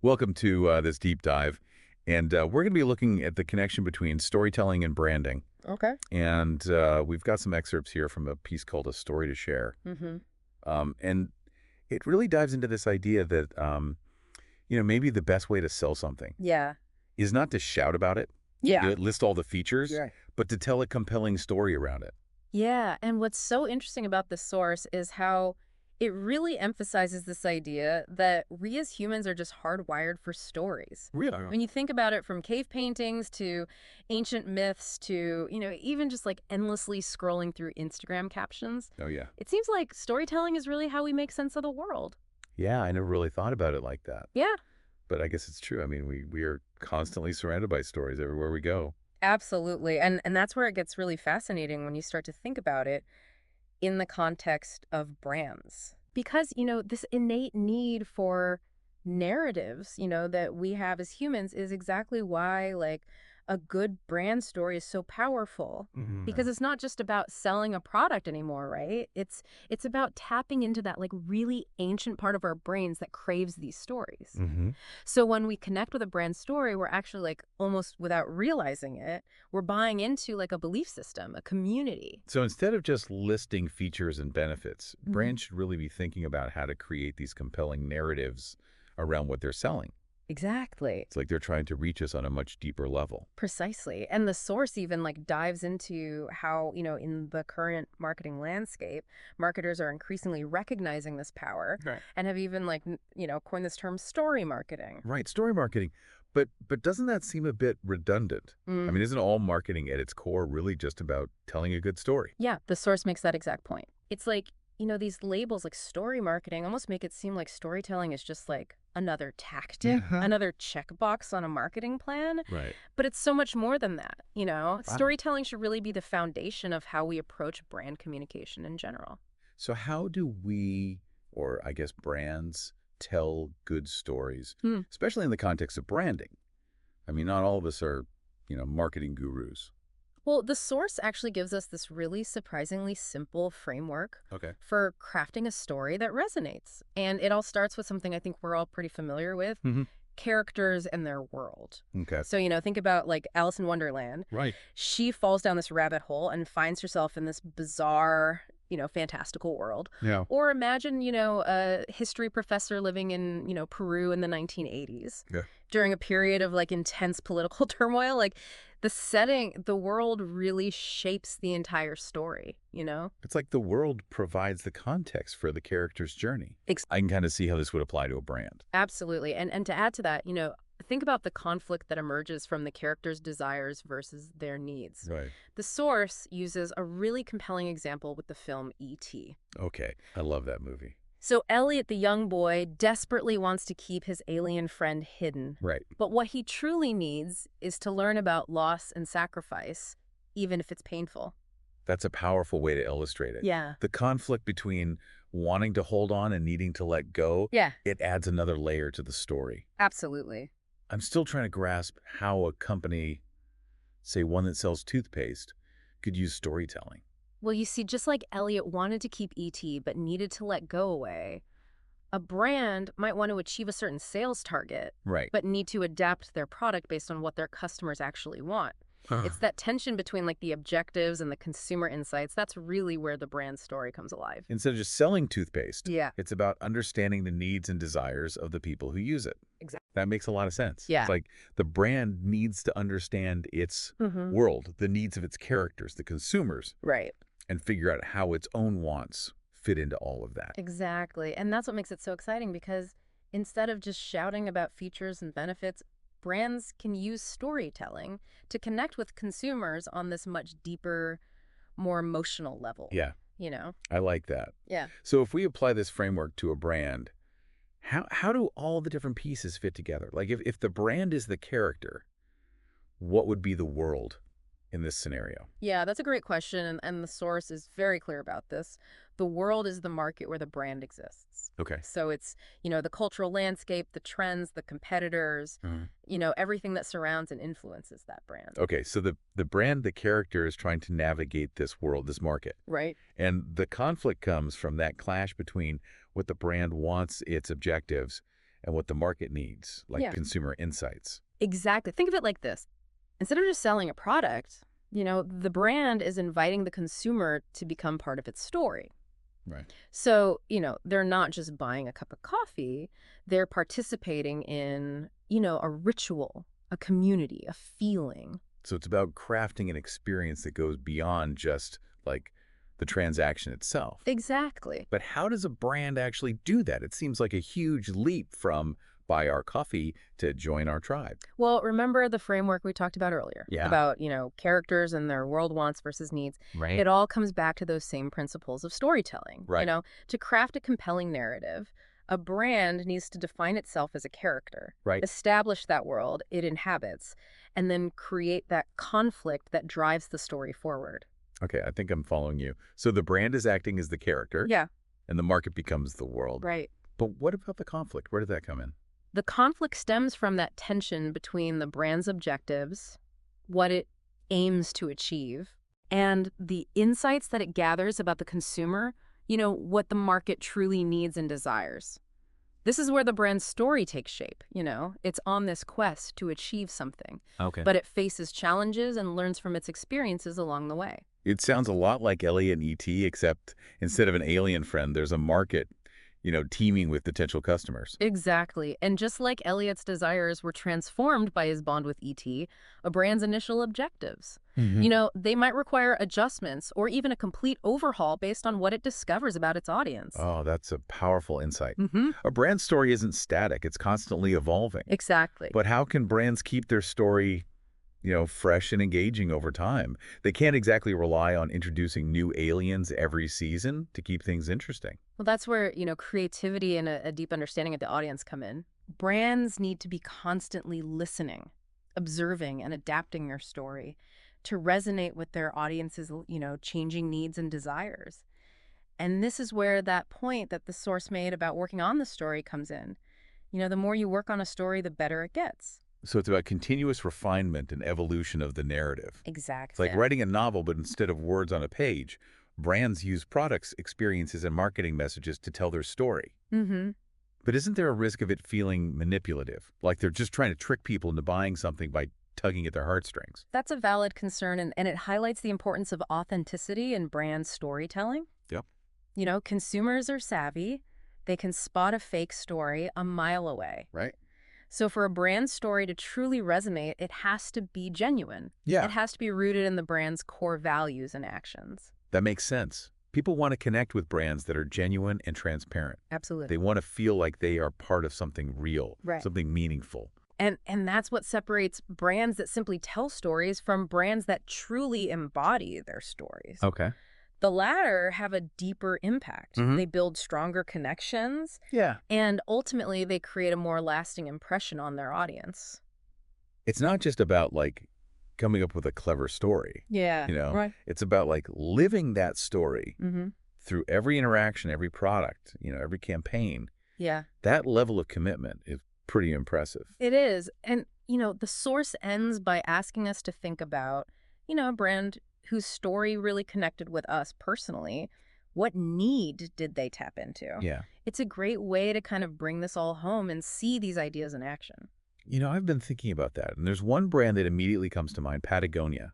Welcome to this deep dive. And we're going to be looking at the connection between storytelling and branding. Okay. And we've got some excerpts here from a piece called A Story to Share. Mm-hmm. And it really dives into this idea that, maybe the best way to sell something Yeah. is not to shout about it, Yeah. list all the features, Yeah. but to tell a compelling story around it. Yeah. And what's so interesting about this source is how it really emphasizes this idea that we as humans are just hardwired for stories. Really? When you think about it, from cave paintings to ancient myths to, even just like endlessly scrolling through Instagram captions, Oh, yeah. it seems like storytelling is really how we make sense of the world. Yeah, I never really thought about it like that. Yeah. But I guess it's true. I mean, we are constantly surrounded by stories everywhere we go. Absolutely. And that's where it gets really fascinating when you start to think about it in the context of brands. Because, this innate need for narratives, that we have as humans is exactly why, like, a good brand story is so powerful. Because it's not just about selling a product anymore, right? It's about tapping into that, like, really ancient part of our brains that craves these stories. Mm-hmm. So when we connect with a brand story, we're actually, like, almost without realizing it, we're buying into, like, a belief system, a community. So instead of just listing features and benefits, Mhm. brands should really be thinking about how to create these compelling narratives around what they're selling. Exactly. It's like they're trying to reach us on a much deeper level. Precisely. And the source even like dives into how, in the current marketing landscape, marketers are increasingly recognizing this power Right. and have even like, coined this term story marketing. Right, story marketing. But doesn't that seem a bit redundant? I Mm. mean, isn't all marketing at its core really just about telling a good story? Yeah, the source makes that exact point. It's like, these labels like story marketing almost make it seem like storytelling is just like another tactic, Yeah. another checkbox on a marketing plan. Right. But it's so much more than that. Storytelling should really be the foundation of how we approach brand communication in general. So how do we, or I guess brands, tell good stories, Hmm. especially in the context of branding? I mean, not all of us are, marketing gurus. Well, the source actually gives us this really surprisingly simple framework Okay. for crafting a story that resonates. And it all starts with something I think we're all pretty familiar with, Mm-hmm. characters and their world. Okay. So, think about like Alice in Wonderland. Right. She falls down this rabbit hole and finds herself in this bizarre, fantastical world. Yeah. Or imagine, a history professor living in, Peru in the 1980s. Yeah. During a period of like intense political turmoil. Like the setting, the world really shapes the entire story. It's like the world provides the context for the character's journey. I can kind of see how this would apply to a brand. Absolutely. And to add to that, think about the conflict that emerges from the character's desires versus their needs. Right. The source uses a really compelling example with the film E.T. Okay. I love that movie. So Elliot, the young boy, desperately wants to keep his alien friend hidden. Right. But what he truly needs is to learn about loss and sacrifice, even if it's painful. That's a powerful way to illustrate it. Yeah. The conflict between wanting to hold on and needing to let go, Yeah, it adds another layer to the story. absolutely. I'm still trying to grasp how a company, say one that sells toothpaste, could use storytelling. Well, you see, just like Elliot wanted to keep E.T. but needed to let go away, a brand might want to achieve a certain sales target, Right. but need to adapt their product based on what their customers actually want. It's that tension between like the objectives and the consumer insights. That's really where the brand story comes alive. Instead of just selling toothpaste, Yeah, it's about understanding the needs and desires of the people who use it. exactly. That makes a lot of sense. Yeah. It's like the brand needs to understand its world, the needs of its characters, the consumers, Right. and figure out how its own wants fit into all of that. Exactly. And that's what makes it so exciting because instead of just shouting about features and benefits, brands can use storytelling to connect with consumers on this much deeper, more emotional level. Yeah, You know? I like that. Yeah. So if we apply this framework to a brand, how do all the different pieces fit together? Like if the brand is the character, what would be the world in this scenario? Yeah, that's a great question. And the source is very clear about this. The world is the market where the brand exists. Okay. So it's, the cultural landscape, the trends, the competitors, everything that surrounds and influences that brand. Okay, so the brand, the character is trying to navigate this world, this market. Right. And the conflict comes from that clash between what the brand wants, its objectives, and what the market needs, like Yeah. consumer insights. Exactly. Think of it like this. Instead of just selling a product, the brand is inviting the consumer to become part of its story. Right. So, they're not just buying a cup of coffee, they're participating in, a ritual, a community, a feeling. So it's about crafting an experience that goes beyond just like the transaction itself. Exactly. But how does a brand actually do that? It seems like a huge leap from buy our coffee to join our tribe. Well, remember the framework we talked about earlier Yeah. about, characters and their world wants versus needs. Right. It all comes back to those same principles of storytelling. Right. To craft a compelling narrative, a brand needs to define itself as a character, Right. establish that world it inhabits, and then create that conflict that drives the story forward. Okay, I think I'm following you. So the brand is acting as the character, Yeah, and the market becomes the world. right. But what about the conflict? Where did that come in? The conflict stems from that tension between the brand's objectives, what it aims to achieve, and the insights that it gathers about the consumer, what the market truly needs and desires. This is where the brand's story takes shape, It's on this quest to achieve something, Okay. but it faces challenges and learns from its experiences along the way. It sounds a lot like Elliot and E.T., except instead of an alien friend, there's a market, teeming with potential customers. Exactly. And just like Elliot's desires were transformed by his bond with E.T., a brand's initial objectives. They might require adjustments or even a complete overhaul based on what it discovers about its audience. Oh, that's a powerful insight. Mm-hmm. A brand story isn't static. It's constantly evolving. Exactly. But how can brands keep their story, fresh and engaging over time? They can't exactly rely on introducing new aliens every season to keep things interesting. Well, that's where, creativity and a deep understanding of the audience come in. Brands need to be constantly listening, observing, and adapting their story to resonate with their audience's, changing needs and desires. And this is where that point that the source made about working on the story comes in. The more you work on a story, the better it gets. So it's about continuous refinement and evolution of the narrative. Exactly. It's like writing a novel, but instead of words on a page, brands use products, experiences, and marketing messages to tell their story. Mm-hmm. But isn't there a risk of it feeling manipulative? Like they're just trying to trick people into buying something by tugging at their heartstrings? That's a valid concern, and it highlights the importance of authenticity in brand storytelling. Yep. Consumers are savvy. They can spot a fake story a mile away. Right. So for a brand story to truly resonate, it has to be genuine. Yeah. It has to be rooted in the brand's core values and actions. That makes sense. People want to connect with brands that are genuine and transparent. Absolutely. They want to feel like they are part of something real, Right. something meaningful. And that's what separates brands that simply tell stories from brands that truly embody their stories. Okay. The latter have a deeper impact. Mhm. They build stronger connections, Yeah. and ultimately they create a more lasting impression on their audience. It's not just about coming up with a clever story. Yeah. Right. It's about living that story Mm-hmm. through every interaction, every product, every campaign. Yeah. That level of commitment is pretty impressive. It is. And, the source ends by asking us to think about, a brand whose story really connected with us personally. What need did they tap into? Yeah. It's a great way to kind of bring this all home and see these ideas in action. I've been thinking about that, and there's one brand that immediately comes to mind, Patagonia.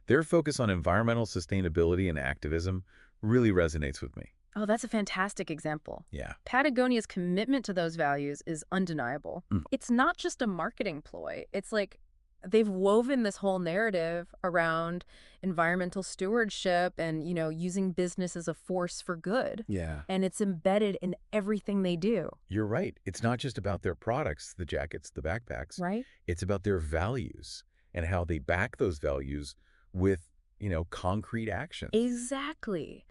Their focus on environmental sustainability and activism really resonates with me. Oh, that's a fantastic example. Yeah. Patagonia's commitment to those values is undeniable. Mm. It's not just a marketing ploy. It's like they've woven this whole narrative around environmental stewardship and, using business as a force for good. Yeah. And it's embedded in everything they do. You're right. It's not just about their products, the jackets, the backpacks. Right? It's about their values and how they back those values with, concrete actions. Exactly.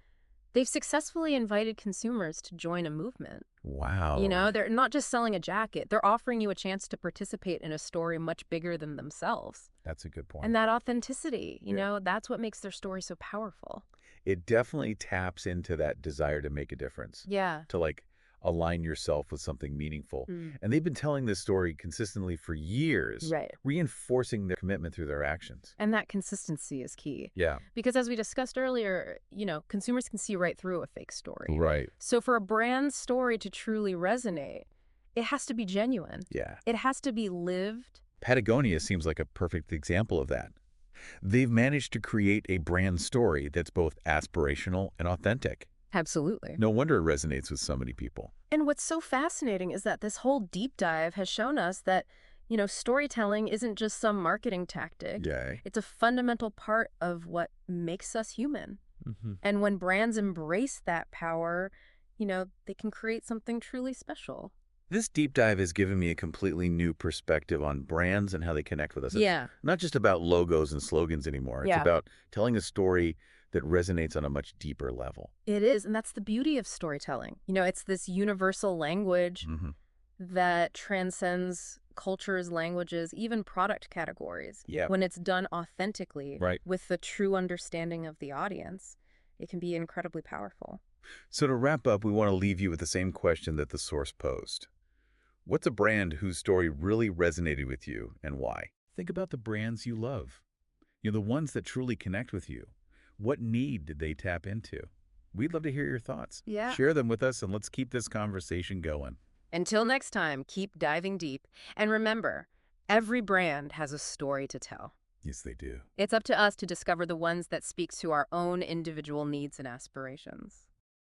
They've successfully invited consumers to join a movement. Wow. They're not just selling a jacket. They're offering you a chance to participate in a story much bigger than themselves. That's a good point. And that authenticity, Yeah. that's what makes their story so powerful. It definitely taps into that desire to make a difference, Yeah. to align yourself with something meaningful. Mm. And they've been telling this story consistently for years, Right. reinforcing their commitment through their actions. And that consistency is key. Yeah. Because as we discussed earlier, consumers can see right through a fake story. Right. So for a brand story to truly resonate, It has to be genuine. Yeah. It has to be lived. Patagonia seems like a perfect example of that. They've managed to create a brand story that's both aspirational and authentic. Absolutely. No wonder it resonates with so many people. And what's so fascinating is that this whole deep dive has shown us that, storytelling isn't just some marketing tactic. Yay. It's a fundamental part of what makes us human. Hmm. And when brands embrace that power, they can create something truly special. This deep dive has given me a completely new perspective on brands and how they connect with us. It's Yeah. not just about logos and slogans anymore. It's Yeah. about telling a story that resonates on a much deeper level. It is, and that's the beauty of storytelling. It's this universal language Hmm. that transcends cultures, languages, even product categories. Yeah. When it's done authentically, Right. with the true understanding of the audience, it can be incredibly powerful. So to wrap up, we want to leave you with the same question that the source posed. What's a brand whose story really resonated with you and why? Think about the brands you love. The ones that truly connect with you. What need did they tap into? We'd love to hear your thoughts. Yeah. Share them with us and let's keep this conversation going. Until next time, keep diving deep. And remember, every brand has a story to tell. Yes, they do. It's up to us to discover the ones that speak to our own individual needs and aspirations.